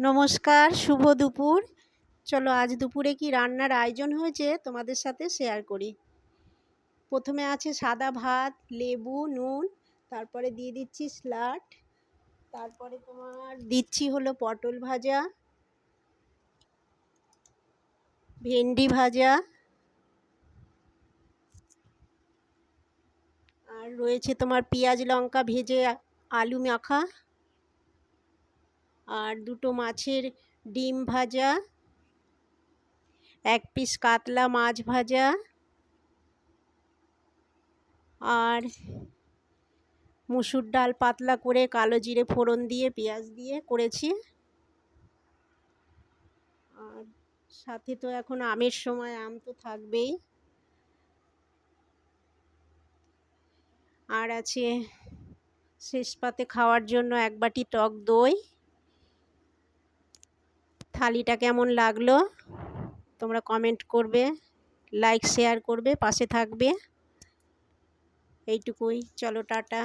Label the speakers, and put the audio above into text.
Speaker 1: নমস্কার, শুভ দুপুর। চলো আজ দুপুরে কি রান্নার আয়োজন হয়েছে তোমাদের সাথে শেয়ার করি। প্রথমে আছে সাদা ভাত, লেবু, নুন, তারপরে দিয়ে দিচ্ছি স্যালাড, তারপরে তোমার দিচ্ছি হলো পটল ভাজা, ভেন্ডি ভাজা, আর রয়েছে তোমার পেঁয়াজ লঙ্কা ভেজে আলু মাখা, আর দুটো মাছের ডিম ভাজা, এক পিস কাতলা মাছ ভাজা, আর মুসুর ডাল পাতলা করে কালো জিরে ফোড়ন দিয়ে পেঁয়াজ দিয়ে করেছি। আর সাথে তো এখন আমের সময়, আম তো থাকবেই। আর আছে শেষ পাতে খাওয়ার জন্য এক বাটি টক দই। থালিটা কেমন লাগলো তোমরা কমেন্ট করবে, লাইক শেয়ার করবে, পাশে থাকবে। এইটুকুই, চলো টাটা।